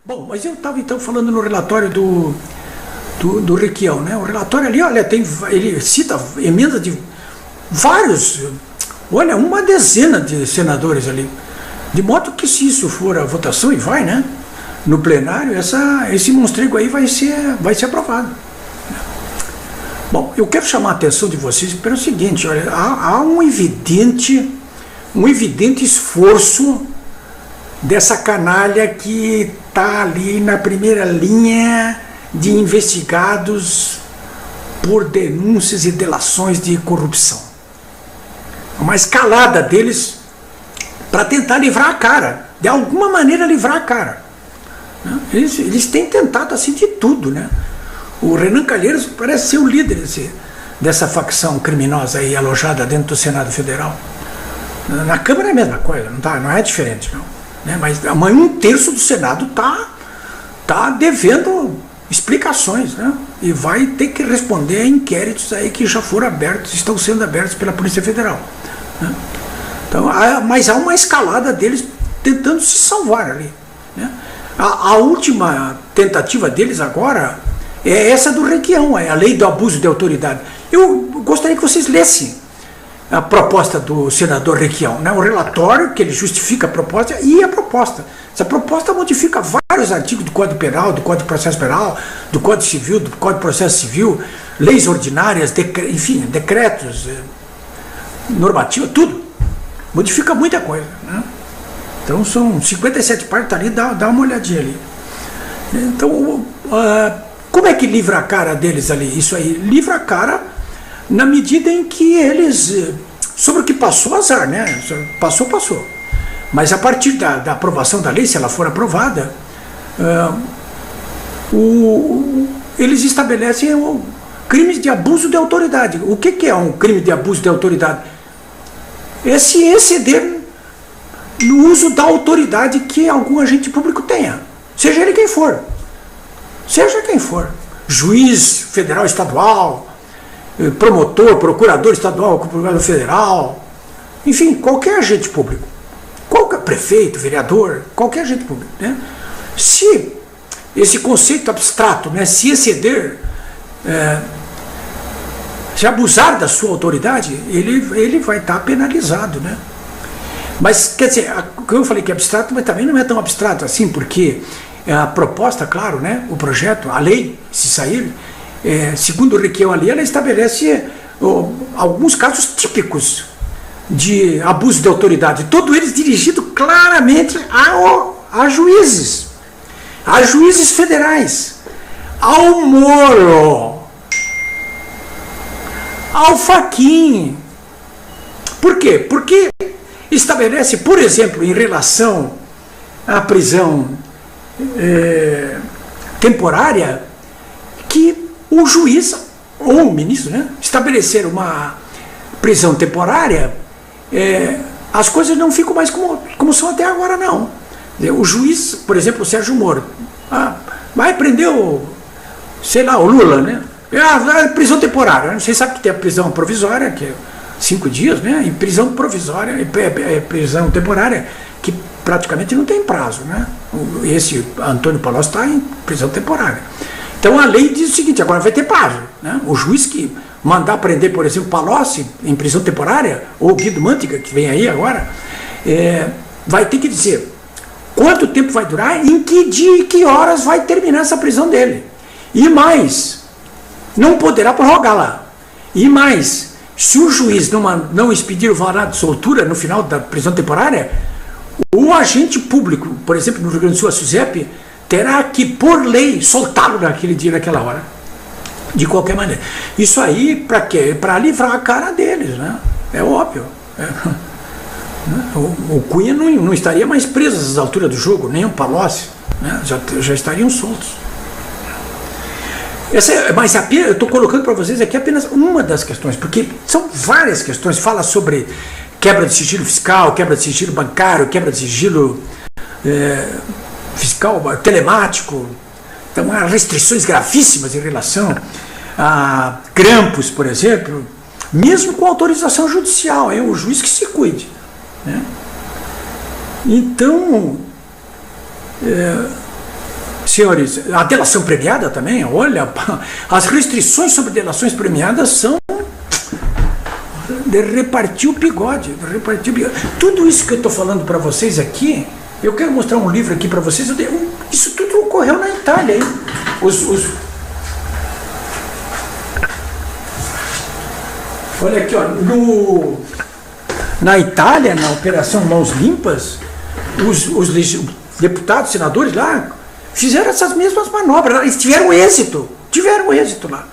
Bom, mas eu estava então falando no relatório do Requião, né? O relatório ali, olha, ele cita emenda de vários, olha, uma dezena de senadores ali. De modo que se isso for a votação, e vai, né? No plenário, esse monstrengo aí vai ser aprovado. Bom, eu quero chamar a atenção de vocês pelo seguinte, olha, há um evidente esforço dessa canalha que está ali na primeira linha de investigados por denúncias e delações de corrupção. Uma escalada deles para tentar livrar a cara, de alguma maneira livrar a cara. Eles têm tentado assim de tudo, né? O Renan Calheiros parece ser o líder dessa facção criminosa aí alojada dentro do Senado Federal. Na Câmara é a mesma coisa, não é diferente, não. Né? Mas um terço do Senado tá devendo explicações, né? E vai ter que responder a inquéritos aí que já foram abertos, estão sendo abertos pela Polícia Federal. Né? Então, mas há uma escalada deles tentando se salvar ali. Né? A última tentativa deles agora é essa do Requião, é a lei do abuso de autoridade. Eu gostaria que vocês lessem a proposta do senador Requião, né? O relatório que ele justifica a proposta e a proposta. Essa proposta modifica vários artigos do Código Penal, do Código de Processo Penal, do Código Civil, do Código de Processo Civil, leis ordinárias, enfim, decretos, normativa, tudo. Modifica muita coisa, né? Então são 57 partes ali, dá uma olhadinha ali. Então, como é que livra a cara deles ali? Isso aí, livra a cara na medida em que eles, sobre o que passou, azar, né? Passou. Mas a partir da aprovação da lei, se ela for aprovada, eles estabelecem crimes de abuso de autoridade. O que é um crime de abuso de autoridade? É se exceder no uso da autoridade que algum agente público tenha, seja ele quem for. Seja quem for. Juiz federal, estadual, promotor, procurador estadual, procurador federal, enfim, qualquer agente público, qualquer prefeito, vereador, qualquer agente público, né? Se esse conceito abstrato, né, se exceder, se abusar da sua autoridade, ele vai estar penalizado, né? Mas, quer dizer, eu falei que é abstrato, mas também não é tão abstrato assim, porque a proposta, claro, né, o projeto, a lei, se sair, segundo o Requião ali, ela estabelece alguns casos típicos de abuso de autoridade, todos eles dirigidos claramente a juízes federais, ao Moro, ao Fachin. Por quê? Porque estabelece, por exemplo, em relação à prisão temporária, que o juiz ou o ministro, né, estabelecer uma prisão temporária, as coisas não ficam mais como são até agora, não. O juiz, por exemplo, o Sérgio Moro, vai prender sei lá, o Lula, né? Prisão temporária. Vocês sabem que tem a prisão provisória, que é 5 dias, né? E prisão provisória, prisão temporária, que praticamente não tem prazo, né? Esse Antônio Palocci está em prisão temporária. Então a lei diz o seguinte: agora vai ter prazo, né? O juiz que mandar prender, por exemplo, Palocci em prisão temporária, ou Guido Mantega, que vem aí agora, vai ter que dizer quanto tempo vai durar, em que dia e que horas vai terminar essa prisão dele. E mais, não poderá prorrogar lá. E mais, se o juiz não expedir o alvará de soltura no final da prisão temporária, o agente público, por exemplo, no Rio Grande do Sul, a SUSEP, terá que, por lei, soltá-lo naquele dia, naquela hora. De qualquer maneira. Isso aí, para quê? Para livrar a cara deles, né? É óbvio. O Cunha não estaria mais preso às alturas do jogo, nem o Palocci, né? Já estariam soltos. Mas eu estou colocando para vocês aqui apenas uma das questões, porque são várias questões. Fala sobre quebra de sigilo fiscal, quebra de sigilo bancário, quebra de sigilo fiscal, telemático. Então há restrições gravíssimas em relação a grampos, por exemplo, mesmo com autorização judicial, é o juiz que se cuide, né? Então, Senhores, a delação premiada também, olha, as restrições sobre delações premiadas são de repartir o bigode, Tudo isso que eu estou falando para vocês aqui, eu quero mostrar um livro aqui para vocês. Isso tudo ocorreu na Itália, hein? Olha aqui, ó, na Itália, na Operação Mãos Limpas, os deputados, senadores lá, fizeram essas mesmas manobras. Eles tiveram êxito lá.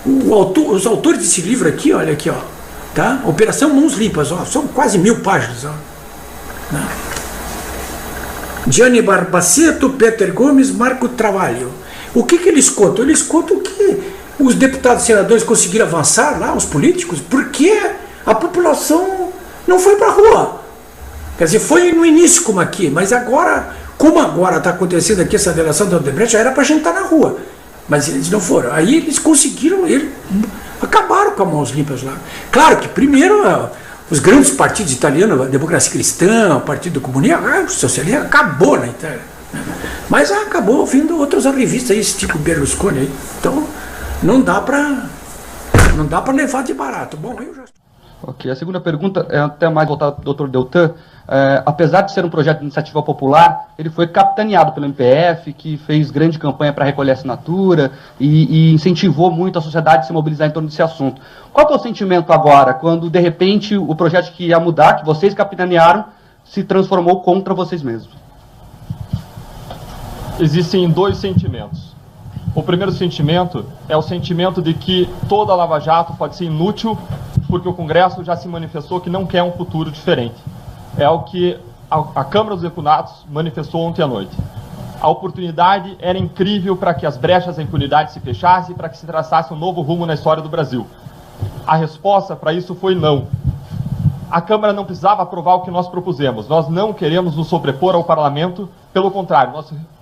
Os autores desse livro aqui, olha aqui, ó, tá? Operação Mãos Limpas, ó, são quase 1000 páginas, ó, né? Gianni Barbaceto, Peter Gomes, Marco Travaglio. O que eles contam? Eles contam que os deputados e senadores conseguiram avançar lá, os políticos, porque a população não foi para a rua. Quer dizer, foi no início como aqui, mas agora, como agora está acontecendo aqui essa delação da Odebrecht, já era para a gente estar na rua. Mas eles não foram. Aí eles conseguiram, acabaram com as mãos limpas lá. Claro que primeiro os grandes partidos italianos, a Democracia Cristã, o Partido Comunista, o socialismo acabou na Itália. Mas acabou vindo outros revistas, esse tipo Berlusconi aí. Então não dá para levar de barato. Bom, eu já... Ok, a segunda pergunta é até mais voltada para o Dr. Deltan. Apesar de ser um projeto de iniciativa popular, ele foi capitaneado pelo MPF, que fez grande campanha para recolher assinatura e incentivou muito a sociedade a se mobilizar em torno desse assunto. Qual que é o sentimento agora, quando de repente o projeto que ia mudar, que vocês capitanearam, se transformou contra vocês mesmos? Existem dois sentimentos. O primeiro sentimento é o sentimento de que toda a Lava Jato pode ser inútil, porque o Congresso já se manifestou que não quer um futuro diferente. É o que a Câmara dos Deputados manifestou ontem à noite. A oportunidade era incrível para que as brechas da impunidade se fechassem e para que se traçasse um novo rumo na história do Brasil. A resposta para isso foi não. A Câmara não precisava aprovar o que nós propusemos. Nós não queremos nos sobrepor ao Parlamento. Pelo contrário,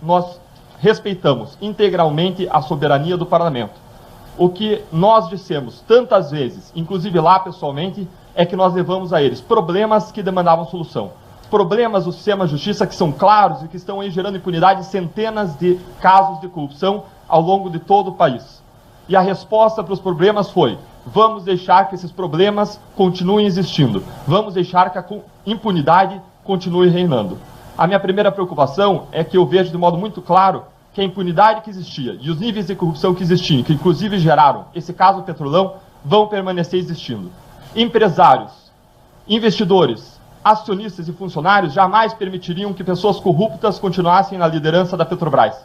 nós respeitamos integralmente a soberania do Parlamento. O que nós dissemos tantas vezes, inclusive lá pessoalmente, é que nós levamos a eles problemas que demandavam solução. Problemas do sistema de justiça que são claros e que estão aí gerando impunidade em centenas de casos de corrupção ao longo de todo o país. E a resposta para os problemas foi: vamos deixar que esses problemas continuem existindo. Vamos deixar que a impunidade continue reinando. A minha primeira preocupação é que eu vejo de modo muito claro que a impunidade que existia e os níveis de corrupção que existiam, que inclusive geraram esse caso Petrolão, vão permanecer existindo. Empresários, investidores, acionistas e funcionários jamais permitiriam que pessoas corruptas continuassem na liderança da Petrobras.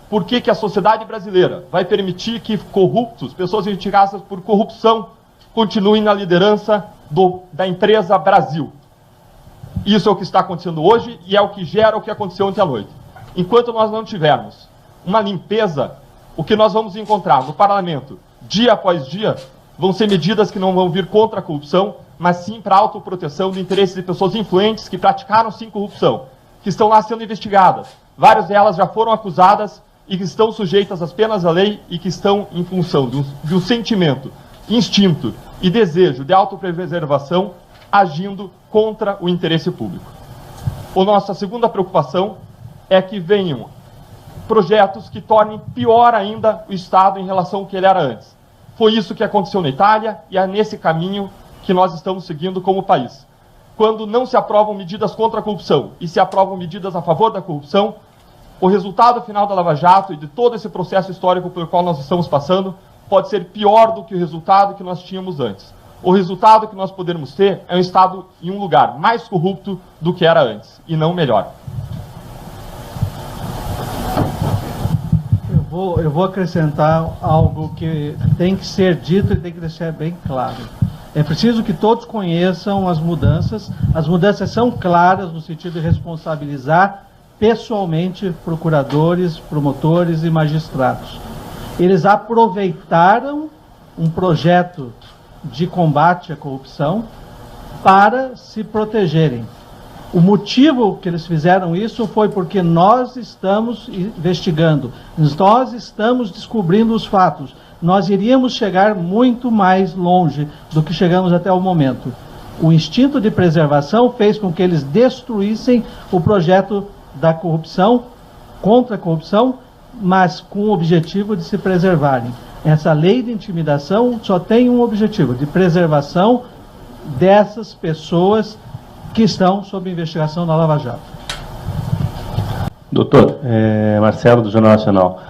Por que a sociedade brasileira vai permitir que corruptos, pessoas investigadas por corrupção, continuem na liderança da empresa Brasil? Isso é o que está acontecendo hoje e é o que gera o que aconteceu ontem à noite. Enquanto nós não tivermos uma limpeza, o que nós vamos encontrar no parlamento, dia após dia, vão ser medidas que não vão vir contra a corrupção, mas sim para a autoproteção do interesse de pessoas influentes que praticaram sim corrupção, que estão lá sendo investigadas. Várias delas já foram acusadas e que estão sujeitas às penas da lei e que estão em função de um sentimento, instinto e desejo de autopreservação agindo contra o interesse público. A nossa segunda preocupação é que venham projetos que tornem pior ainda o Estado em relação ao que ele era antes. Foi isso que aconteceu na Itália e é nesse caminho que nós estamos seguindo como país. Quando não se aprovam medidas contra a corrupção e se aprovam medidas a favor da corrupção, o resultado final da Lava Jato e de todo esse processo histórico pelo qual nós estamos passando pode ser pior do que o resultado que nós tínhamos antes. O resultado que nós poderemos ter é um Estado em um lugar mais corrupto do que era antes, e não melhor. Eu vou acrescentar algo que tem que ser dito e tem que deixar bem claro. É preciso que todos conheçam as mudanças. As mudanças são claras no sentido de responsabilizar pessoalmente procuradores, promotores e magistrados. Eles aproveitaram um projeto de combate à corrupção para se protegerem. O motivo que eles fizeram isso foi porque nós estamos investigando, nós estamos descobrindo os fatos. Nós iríamos chegar muito mais longe do que chegamos até o momento. O instinto de preservação fez com que eles destruíssem o projeto da corrupção contra a corrupção, mas com o objetivo de se preservarem. Essa lei de intimidação só tem um objetivo, de preservação dessas pessoas que estão sob investigação na Lava Jato. Doutor, Marcelo, do Jornal Nacional.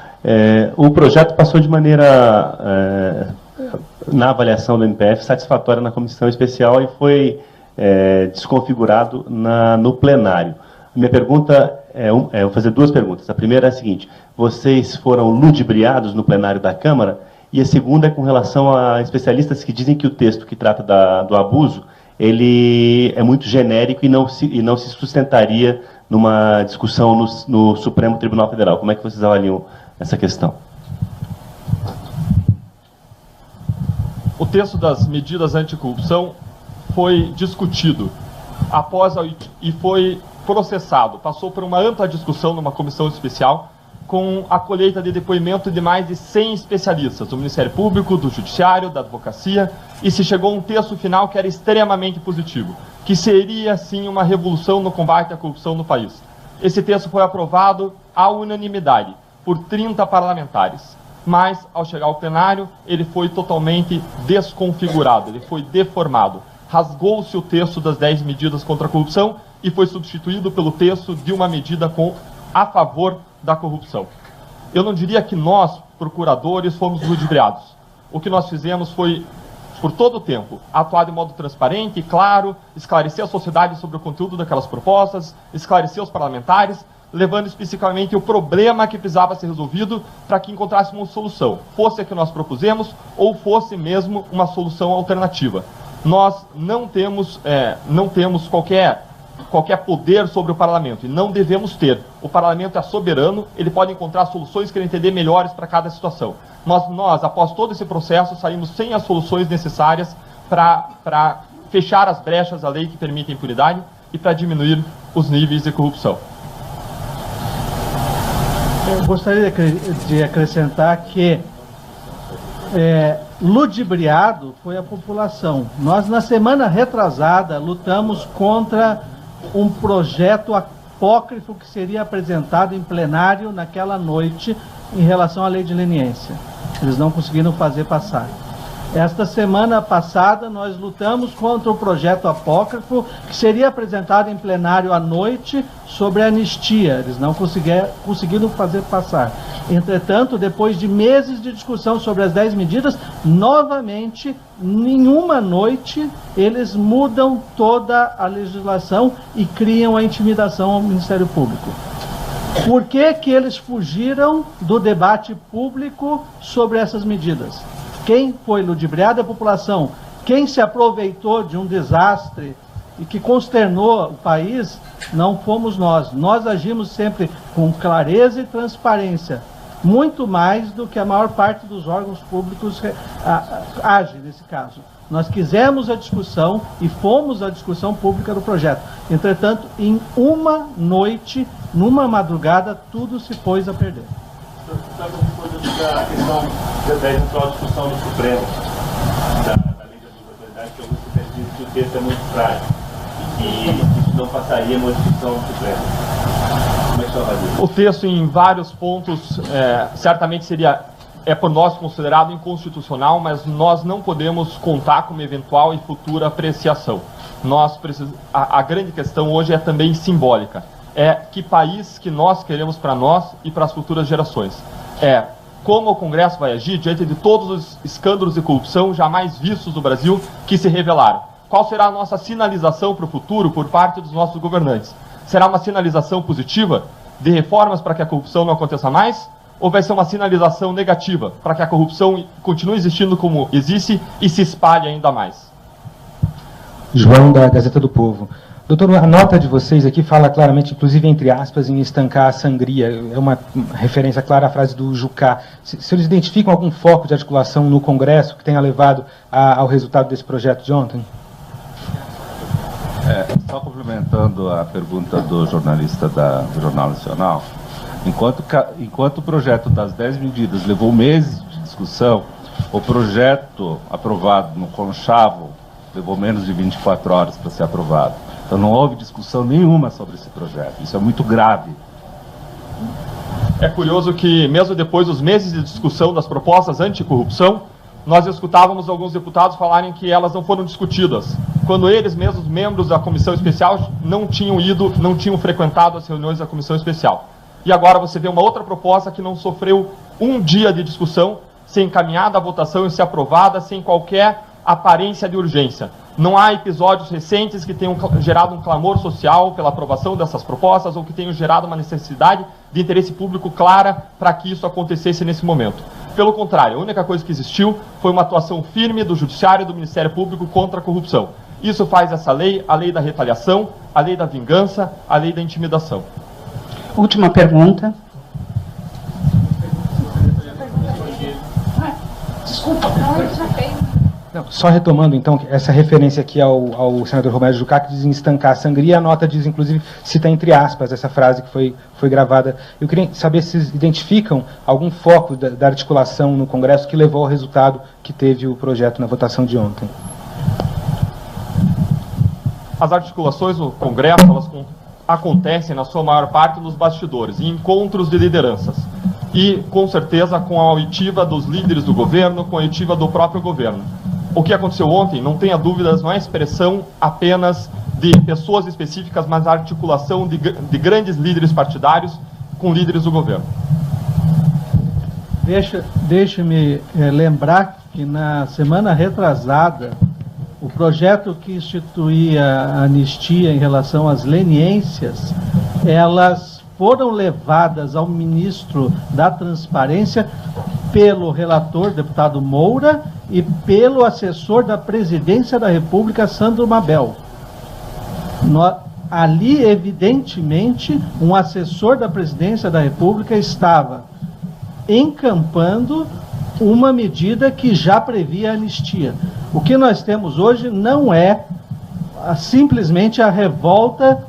O projeto passou de maneira, na avaliação do MPF, satisfatória na comissão especial e foi desconfigurado no plenário. Minha pergunta eu vou fazer duas perguntas. A primeira é a seguinte: vocês foram ludibriados no plenário da Câmara? E a segunda é com relação a especialistas que dizem que o texto que trata do abuso, ele é muito genérico e não se sustentaria numa discussão no Supremo Tribunal Federal. Como é que vocês avaliam essa questão? O texto das medidas anticorrupção foi discutido e foi processado. Passou por uma ampla discussão numa comissão especial, com a colheita de depoimento de mais de 100 especialistas, do Ministério Público, do Judiciário, da Advocacia, e se chegou a um texto final que era extremamente positivo, que seria, sim, uma revolução no combate à corrupção no país. Esse texto foi aprovado à unanimidade, por 30 parlamentares, mas, ao chegar ao plenário, ele foi totalmente desconfigurado, ele foi deformado. Rasgou-se o texto das 10 medidas contra a corrupção e foi substituído pelo texto de uma medida a favor da corrupção. Eu não diria que nós, procuradores, fomos ludibriados. O que nós fizemos foi, por todo o tempo, atuar de modo transparente e claro, esclarecer a sociedade sobre o conteúdo daquelas propostas, esclarecer os parlamentares, levando especificamente o problema que precisava ser resolvido para que encontrássemos uma solução, fosse a que nós propusemos ou fosse mesmo uma solução alternativa. Nós não temos qualquer poder sobre o parlamento, e não devemos ter. O parlamento é soberano, ele pode encontrar soluções que ele entender melhores para cada situação. Nós, após todo esse processo, saímos sem as soluções necessárias para fechar as brechas da lei que permite a impunidade e para diminuir os níveis de corrupção. Eu gostaria de acrescentar que ludibriado foi a população. Nós, na semana retrasada, lutamos contra um projeto apócrifo que seria apresentado em plenário naquela noite em relação à lei de leniência. Eles não conseguiram fazer passar. Esta semana passada nós lutamos contra o projeto apócrifo que seria apresentado em plenário à noite sobre a anistia. Eles não conseguiram fazer passar. Entretanto, depois de meses de discussão sobre as 10 medidas, novamente, em uma noite, eles mudam toda a legislação e criam a intimidação ao Ministério Público. Por que eles fugiram do debate público sobre essas medidas? Quem foi ludibriado é a população. Quem se aproveitou de um desastre e que consternou o país, não fomos nós. Nós agimos sempre com clareza e transparência, muito mais do que a maior parte dos órgãos públicos age nesse caso. Nós quisemos a discussão e fomos à discussão pública do projeto. Entretanto, em uma noite, numa madrugada, tudo se pôs a perder. A questão da eventual discussão no Supremo, da lei de obrigatoriedade, que alguns dizem que o texto é muito frágil e que isso não passaria uma discussão no Supremo. Como é que você avalia? O texto, em vários pontos, certamente é por nós considerado inconstitucional, mas nós não podemos contar com uma eventual e futura apreciação. A grande questão hoje é também simbólica. É que país que nós queremos para nós e para as futuras gerações. Como o Congresso vai agir diante de todos os escândalos de corrupção jamais vistos no Brasil que se revelaram. Qual será a nossa sinalização para o futuro por parte dos nossos governantes? Será uma sinalização positiva de reformas para que a corrupção não aconteça mais? Ou vai ser uma sinalização negativa para que a corrupção continue existindo como existe e se espalhe ainda mais? João, da Gazeta do Povo. Doutor, a nota de vocês aqui fala claramente, inclusive entre aspas, em estancar a sangria. É uma referência clara à frase do Jucá. Se eles identificam algum foco de articulação no Congresso que tenha levado ao resultado desse projeto de ontem? Só complementando a pergunta do jornalista do Jornal Nacional, enquanto o projeto das 10 medidas levou meses de discussão, o projeto aprovado no Conchavo levou menos de 24 horas para ser aprovado. Então não houve discussão nenhuma sobre esse projeto. Isso é muito grave. É curioso que, mesmo depois dos meses de discussão das propostas anticorrupção, nós escutávamos alguns deputados falarem que elas não foram discutidas, quando eles mesmos, membros da comissão especial, não tinham frequentado as reuniões da comissão especial. E agora você vê uma outra proposta que não sofreu um dia de discussão, ser encaminhada à votação e ser aprovada sem qualquer aparência de urgência. Não há episódios recentes que tenham gerado um clamor social pela aprovação dessas propostas ou que tenham gerado uma necessidade de interesse público clara para que isso acontecesse nesse momento. Pelo contrário, a única coisa que existiu foi uma atuação firme do Judiciário e do Ministério Público contra a corrupção. Isso faz essa lei, a lei da retaliação, a lei da vingança, a lei da intimidação. Última pergunta. Desculpa, não, já fez. Não, só retomando, então, essa referência aqui ao senador Romero Jucá, que diz em estancar a sangria, a nota diz, inclusive, cita entre aspas essa frase que foi gravada. Eu queria saber se vocês identificam algum foco da articulação no Congresso que levou ao resultado que teve o projeto na votação de ontem. As articulações no Congresso, elas acontecem, na sua maior parte, nos bastidores, em encontros de lideranças. E, com certeza, com a oitiva dos líderes do governo, com a oitiva do próprio governo. O que aconteceu ontem, não tenha dúvidas, não é expressão apenas de pessoas específicas, mas a articulação de grandes líderes partidários com líderes do governo. Deixe-me lembrar que na semana retrasada, o projeto que instituía a anistia em relação às leniências, elas foram levadas ao ministro da Transparência pelo relator, deputado Moura, e pelo assessor da Presidência da República, Sandro Mabel. Ali, evidentemente, um assessor da Presidência da República estava encampando uma medida que já previa a anistia. O que nós temos hoje não é simplesmente a revolta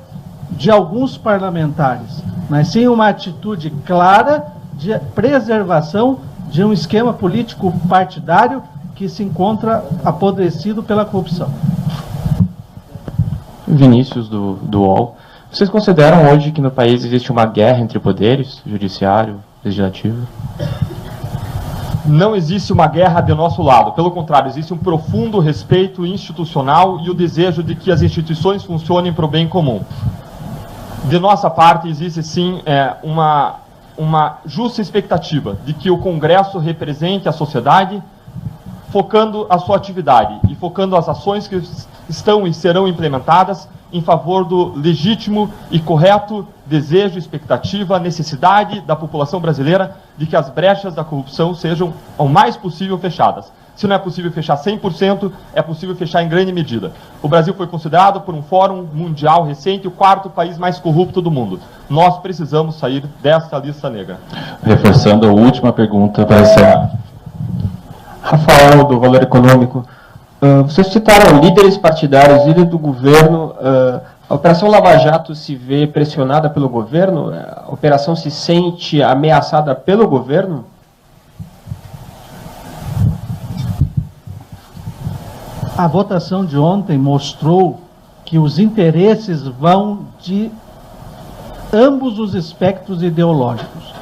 de alguns parlamentares, mas sim uma atitude clara de preservação de um esquema político partidário que se encontra apodrecido pela corrupção. Vinícius, do UOL. Vocês consideram hoje que no país existe uma guerra entre poderes, judiciário, legislativo? Não existe uma guerra de nosso lado. Pelo contrário, existe um profundo respeito institucional e o desejo de que as instituições funcionem para o bem comum. De nossa parte, existe sim uma justa expectativa de que o Congresso represente a sociedade, focando a sua atividade e focando as ações que estão e serão implementadas em favor do legítimo e correto desejo, expectativa, necessidade da população brasileira de que as brechas da corrupção sejam o mais possível fechadas. Se não é possível fechar 100%, é possível fechar em grande medida. O Brasil foi considerado por um fórum mundial recente o 4º país mais corrupto do mundo. Nós precisamos sair desta lista negra. Reforçando a última pergunta para encerrar. Rafael, do Valor Econômico. Vocês citaram líderes partidários, líderes do governo. A Operação Lava Jato se vê pressionada pelo governo? A operação se sente ameaçada pelo governo? A votação de ontem mostrou que os interesses vão de ambos os espectros ideológicos.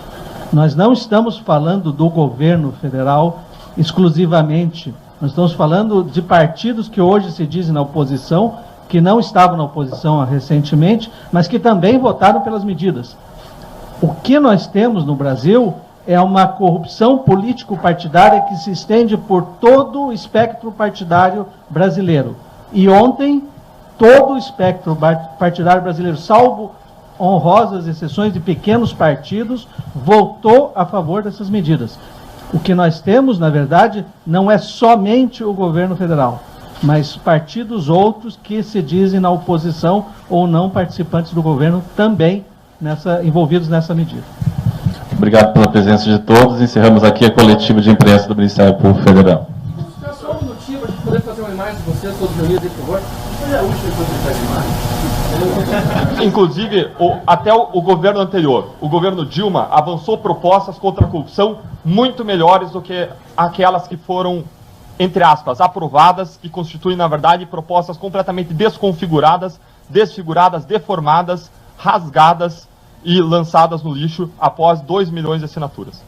Nós não estamos falando do governo federal exclusivamente. Nós estamos falando de partidos que hoje se dizem na oposição, que não estavam na oposição recentemente, mas que também votaram pelas medidas. O que nós temos no Brasil é uma corrupção político-partidária que se estende por todo o espectro partidário brasileiro. E ontem, todo o espectro partidário brasileiro, salvo honrosas exceções de pequenos partidos, votou a favor dessas medidas. O que nós temos, na verdade, não é somente o governo federal, mas partidos outros que se dizem na oposição ou não participantes do governo também envolvidos nessa medida. Obrigado pela presença de todos. Encerramos aqui a coletiva de imprensa do Ministério Público Federal. Só um minutinho para poder fazer uma imagem de vocês, todos reunidos aí, por favor. Foi a última coisa que faz imagem. Inclusive, até o governo anterior, o governo Dilma, avançou propostas contra a corrupção muito melhores do que aquelas que foram, entre aspas, aprovadas, que constituem, na verdade, propostas completamente desconfiguradas, desfiguradas, deformadas, rasgadas e lançadas no lixo após 2 milhões de assinaturas.